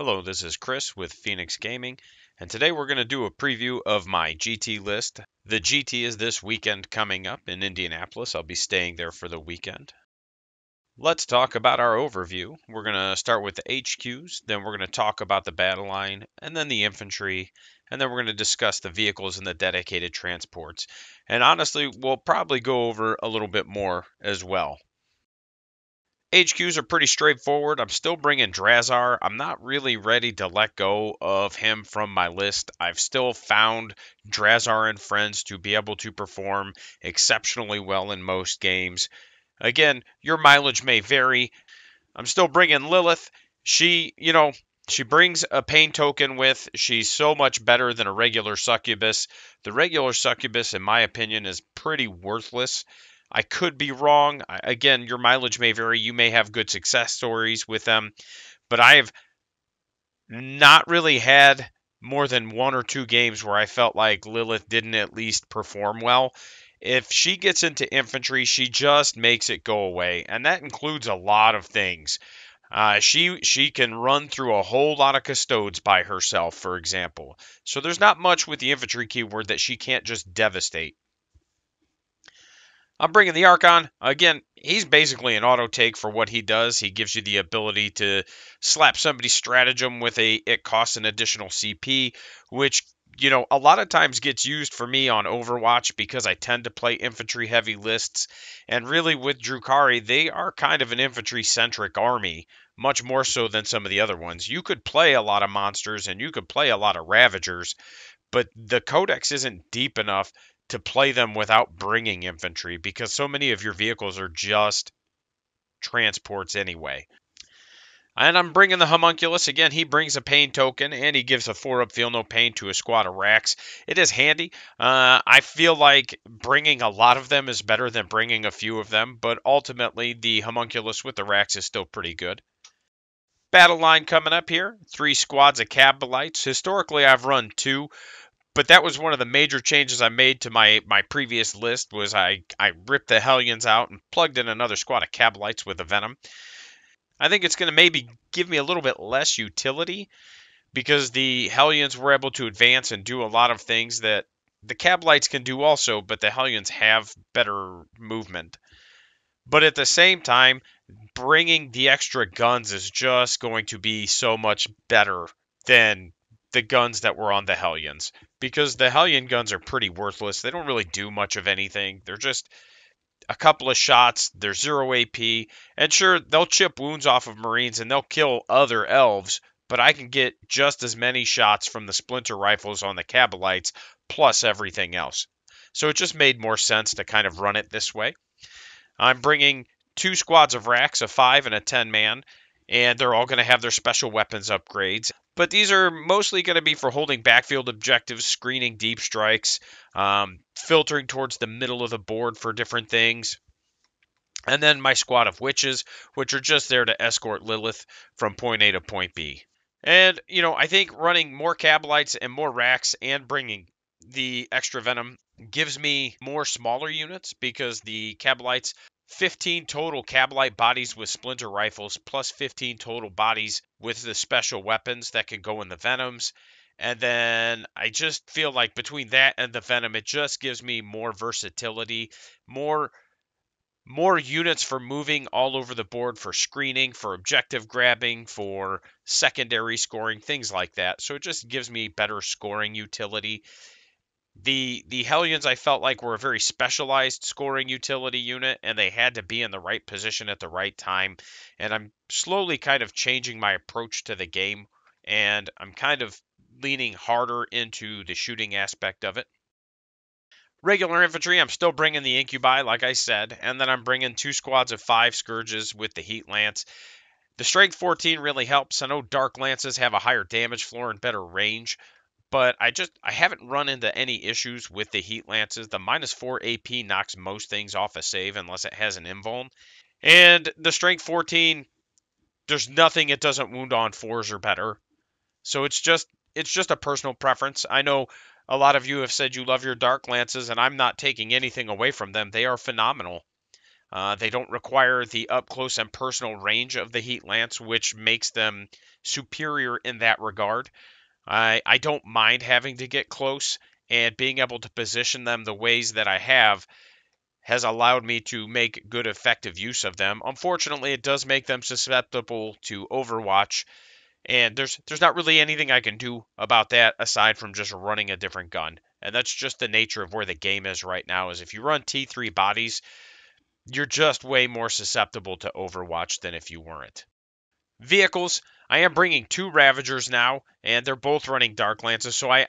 Hello, this is Chris with Phoenix Gaming, and today we're going to do a preview of my GT list. The GT is this weekend coming up in Indianapolis. I'll be staying there for the weekend. Let's talk about our overview. We're going to start with the HQs, then we're going to talk about the battle line, and then the infantry, and then we're going to discuss the vehicles and the dedicated transports. And honestly, we'll probably go over a little bit more as well. HQs are pretty straightforward. I'm still bringing Drazar. I'm not really ready to let go of him from my list. I've still found Drazar and friends to be able to perform exceptionally well in most games. Again, your mileage may vary. I'm still bringing Lilith. She brings a pain token with. She's so much better than a regular succubus. The regular succubus, in my opinion, is pretty worthless. I could be wrong. Again, your mileage may vary. You may have good success stories with them, but I have not really had more than one or two games where I felt like Lilith didn't at least perform well. If she gets into infantry, she just makes it go away, and that includes a lot of things. She can run through a whole lot of custodes by herself, for example. So there's not much with the infantry keyword that she can't just devastate. I'm bringing the Archon. Again, he's basically an auto take for what he does. He gives you the ability to slap somebody's stratagem with it costs an additional CP, which, a lot of times gets used for me on Overwatch because I tend to play infantry heavy lists. And really with Drukhari, they are kind of an infantry centric army, much more so than some of the other ones. You could play a lot of monsters and you could play a lot of Ravagers, but the codex isn't deep enough to play them without bringing infantry because so many of your vehicles are just transports anyway. And I'm bringing the Homunculus. Again, he brings a pain token, and he gives a 4-up Feel No Pain to a squad of Rax. It is handy. I feel like bringing a lot of them is better than bringing a few of them, but ultimately, the Homunculus with the Rax is still pretty good. Battle line coming up here. 3 squads of Kabalites. Historically, I've run 2. But that was one of the major changes I made to my previous list was I ripped the Hellions out and plugged in another squad of Kabalites with the Venom. I think it's going to maybe give me a little bit less utility because the Hellions were able to advance and do a lot of things that the Kabalites can do also, but the Hellions have better movement. But at the same time, bringing the extra guns is just going to be so much better than the guns that were on the Hellions, because the Hellion guns are pretty worthless. They don't really do much of anything. They're just a couple of shots. They're 0 AP, and sure, they'll chip wounds off of Marines and they'll kill other elves, but I can get just as many shots from the splinter rifles on the Kabalites plus everything else. So it just made more sense to kind of run it this way. I'm bringing 2 squads of Rax, a 5 and a 10-man, and they're all going to have their special weapons upgrades. But these are mostly going to be for holding backfield objectives, screening deep strikes, filtering towards the middle of the board for different things. And then my squad of witches, which are just there to escort Lilith from point A to point B. And, I think running more Kabalites and more Rax and bringing the extra Venom gives me more smaller units because the Kabalites 15 total Kabalite bodies with splinter rifles, plus 15 total bodies with the special weapons that can go in the Venoms. And then I just feel like between that and the Venom, it just gives me more versatility, more units for moving all over the board, for screening, for objective grabbing, for secondary scoring, things like that. So it just gives me better scoring utility. The Hellions I felt like were a very specialized scoring utility unit, and they had to be in the right position at the right time. And I'm slowly kind of changing my approach to the game, and I'm kind of leaning harder into the shooting aspect of it. Regular infantry, I'm still bringing the Incubi, like I said, and then I'm bringing 2 squads of 5 Scourges with the Heat Lance. The Strength 14 really helps. I know Dark Lances have a higher damage floor and better range, but I haven't run into any issues with the Heat Lances. The -4 AP knocks most things off a save unless it has an invuln. And the Strength 14, there's nothing it doesn't wound on 4s or better. So it's just a personal preference. I know a lot of you have said you love your Dark Lances, and I'm not taking anything away from them. They are phenomenal. They don't require the up close and personal range of the Heat Lance, which makes them superior in that regard. I don't mind having to get close, and being able to position them the ways that I have has allowed me to make good, effective use of them. Unfortunately, it does make them susceptible to Overwatch, and there's not really anything I can do about that aside from just running a different gun. And that's just the nature of where the game is right now. Is if you run T3 bodies, you're just way more susceptible to Overwatch than if you weren't. Vehicles, I am bringing two Ravagers now, and they're both running Dark Lances, so I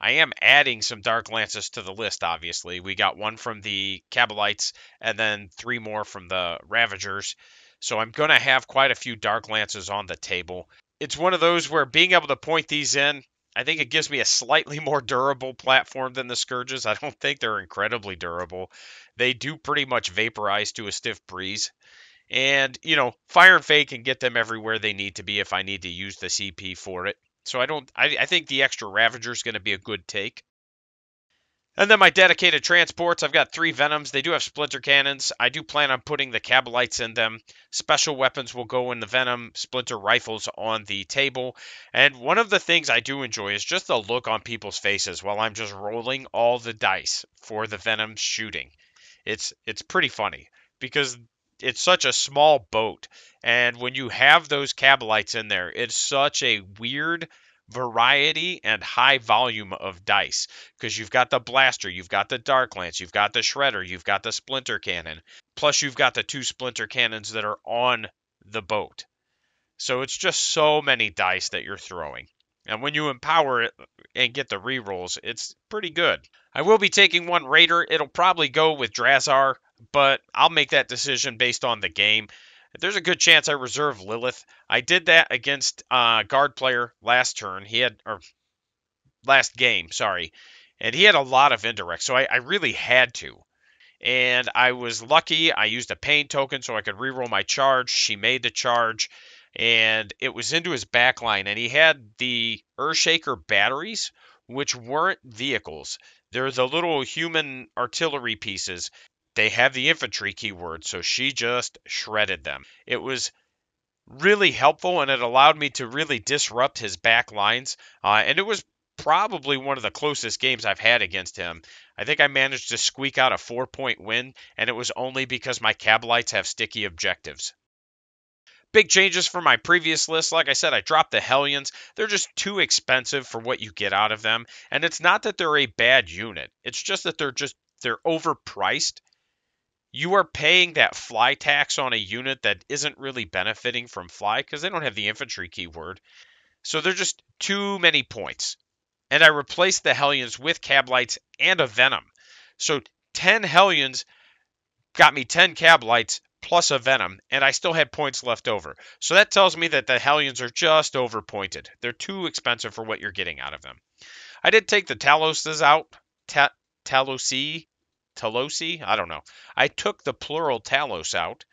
am adding some Dark Lances to the list, obviously. We got one from the Kabalites, and then three more from the Ravagers. So I'm going to have quite a few Dark Lances on the table. It's one of those where being able to point these in, I think it gives me a slightly more durable platform than the Scourges. I don't think they're incredibly durable. They do pretty much vaporize to a stiff breeze. And, Fire and Fade can get them everywhere they need to be if I need to use the CP for it. So I think the extra Ravager is going to be a good take. And then my dedicated transports, I've got three Venoms. They do have splinter cannons. I do plan on putting the Kabalites in them. Special weapons will go in the Venom, splinter rifles on the table. And one of the things I do enjoy is just the look on people's faces while I'm just rolling all the dice for the Venom shooting. It's pretty funny because it's such a small boat. And when you have those Kabalites in there, it's such a weird variety and high volume of dice because you've got the blaster, you've got the dark lance, you've got the shredder, you've got the splinter cannon, plus you've got the two splinter cannons that are on the boat. So it's just so many dice that you're throwing. And when you empower it and get the rerolls, it's pretty good. I will be taking one Raider. It'll probably go with Drazar, but I'll make that decision based on the game. There's a good chance I reserve Lilith. I did that against guard player last turn. Or last game, sorry. And he had a lot of indirects, so I really had to. And I was lucky. I used a pain token so I could reroll my charge. She made the charge, and it was into his backline. And he had the Earthshaker batteries, which weren't vehicles. They're the little human artillery pieces. They have the infantry keyword, so she just shredded them. It was really helpful, and it allowed me to really disrupt his back lines. And it was probably one of the closest games I've had against him. I think I managed to squeak out a 4-point win, and it was only because my Kabalites have sticky objectives. Big changes from my previous list. Like I said, I dropped the Hellions. They're just too expensive for what you get out of them. And it's not that they're a bad unit. It's just that they're overpriced. You are paying that fly tax on a unit that isn't really benefiting from fly because they don't have the infantry keyword. So they're just too many points. And I replaced the Hellions with Kabalites and a Venom. So 10 Hellions got me 10 Kabalites plus a Venom, and I still had points left over. So that tells me that the Hellions are just overpointed. They're too expensive for what you're getting out of them. I did take the Taloses out. Talosi? I don't know. I took the plural Talos out,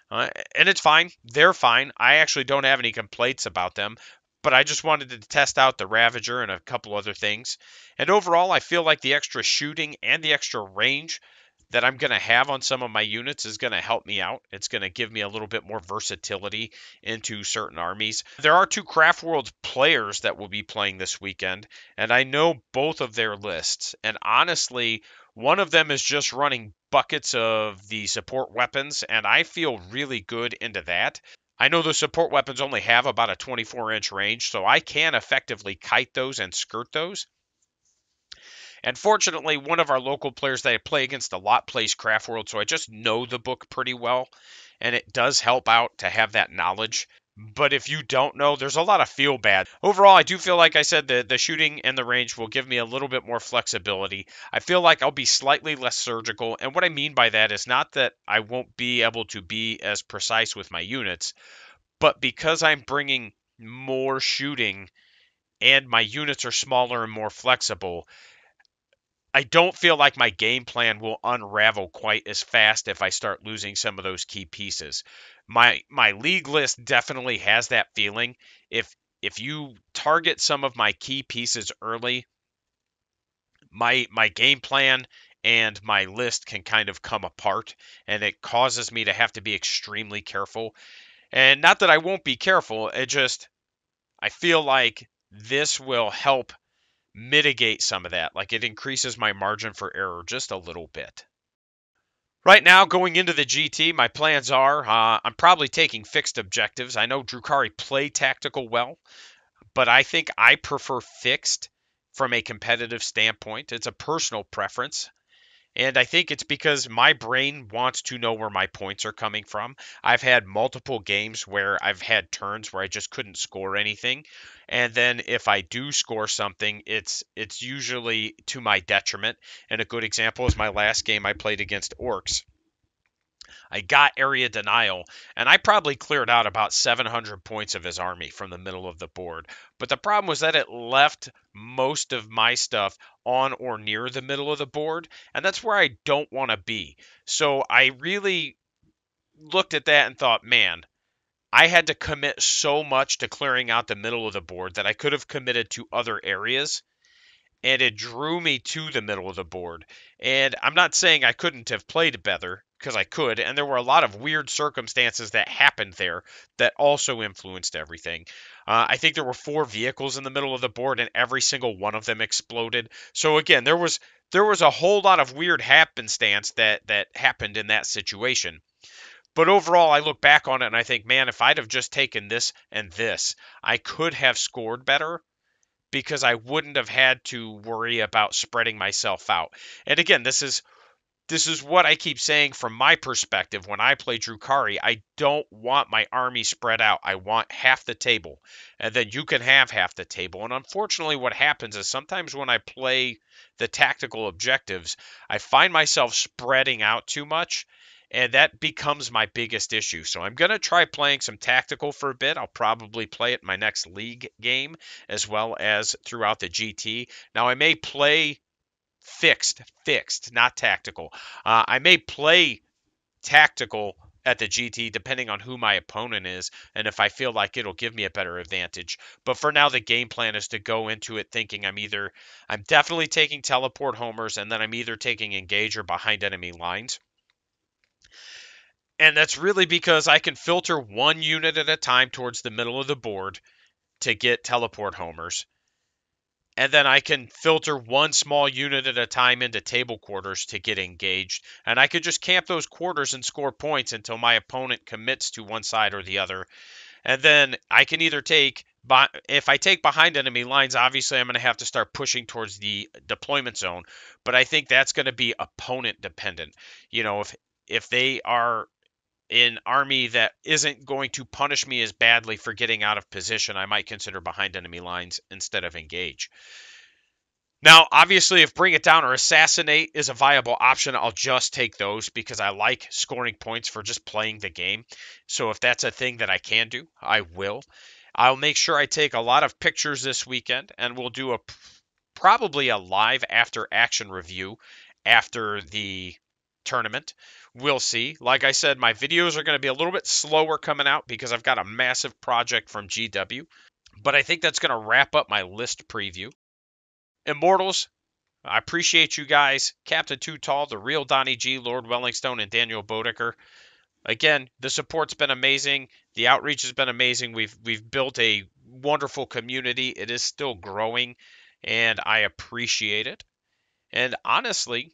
and it's fine. They're fine. I actually don't have any complaints about them, but I just wanted to test out the Ravager and a couple other things. And overall, I feel like the extra shooting and the extra range that I'm going to have on some of my units is going to help me out. It's going to give me a little bit more versatility into certain armies. There are two Craft World players that will be playing this weekend, and I know both of their lists. And honestly, one of them is just running buckets of the support weapons, and I feel really good into that. I know the support weapons only have about a 24-inch range, so I can effectively kite those and skirt those. And fortunately, one of our local players that I play against a lot plays Craft World, so I just know the book pretty well, and it does help out to have that knowledge. But if you don't know, there's a lot of feel bad. Overall, I do feel like I said the shooting and the range will give me a little bit more flexibility. I feel like I'll be slightly less surgical, and what I mean by that is not that I won't be able to be as precise with my units, but because I'm bringing more shooting and my units are smaller and more flexible, I don't feel like my game plan will unravel quite as fast if I start losing some of those key pieces. My league list definitely has that feeling. If you target some of my key pieces early, my game plan and my list can kind of come apart, and it causes me to have to be extremely careful. And not that I won't be careful, it just, I feel like this will help mitigate some of that. Like it increases my margin for error just a little bit. Right now, going into the GT, my plans are I'm probably taking fixed objectives. I know Drukhari play tactical well, but I think I prefer fixed from a competitive standpoint. It's a personal preference. And I think it's because my brain wants to know where my points are coming from. I've had multiple games where I've had turns where I just couldn't score anything. And then if I do score something, it's usually to my detriment. And a good example is my last game I played against Orcs. I got area denial, and I probably cleared out about 700 points of his army from the middle of the board. But the problem was that it left most of my stuff on or near the middle of the board, and that's where I don't want to be. So I really looked at that and thought, man, I had to commit so much to clearing out the middle of the board that I could have committed to other areas, and it drew me to the middle of the board. And I'm not saying I couldn't have played better, because I could, and there were a lot of weird circumstances that happened there that also influenced everything. I think there were 4 vehicles in the middle of the board, and every single one of them exploded. So again, there was a whole lot of weird happenstance that happened in that situation. But overall, I look back on it and I think, man, if I'd have just taken this and this, I could have scored better because I wouldn't have had to worry about spreading myself out. And again, this is what I keep saying from my perspective when I play Drukhari. I don't want my army spread out. I want half the table. And then you can have half the table. And unfortunately, what happens is sometimes when I play the tactical objectives, I find myself spreading out too much. And that becomes my biggest issue. So I'm going to try playing some tactical for a bit. I'll probably play it in my next league game as well as throughout the GT. Now, I may play fixed, not tactical. I may play tactical at the GT depending on who my opponent is and if I feel like it'll give me a better advantage. But for now, the game plan is to go into it thinking I'm definitely taking teleport homers, and then I'm either taking engage or behind enemy lines. And that's really because I can filter one unit at a time towards the middle of the board to get teleport homers. And then I can filter one small unit at a time into table quarters to get engaged. And I could just camp those quarters and score points until my opponent commits to one side or the other. And then I can either if I take behind enemy lines, obviously I'm going to have to start pushing towards the deployment zone. But I think that's going to be opponent dependent. If they are an army that isn't going to punish me as badly for getting out of position, I might consider behind enemy lines instead of engage. Now, obviously, if Bring It Down or Assassinate is a viable option, I'll just take those because I like scoring points for just playing the game. So if that's a thing that I can do, I will. I'll make sure I take a lot of pictures this weekend, and we'll do probably a live after action review after the tournament. We'll see. Like I said, my videos are going to be a little bit slower coming out because I've got a massive project from GW. But I think that's going to wrap up my list preview. Immortals, I appreciate you guys. Captain Too Tall, the real Donnie G, Lord Wellingstone, and Daniel Bodecker. Again, the support's been amazing. The outreach has been amazing. We've built a wonderful community. It is still growing, and I appreciate it. And honestly,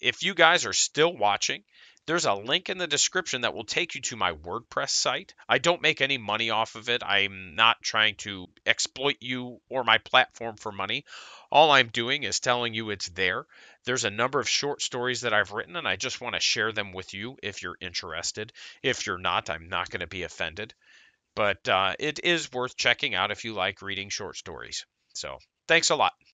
if you guys are still watching, there's a link in the description that will take you to my WordPress site. I don't make any money off of it. I'm not trying to exploit you or my platform for money. All I'm doing is telling you it's there. There's a number of short stories that I've written, and I just want to share them with you if you're interested. If you're not, I'm not going to be offended. But it is worth checking out if you like reading short stories. So thanks a lot.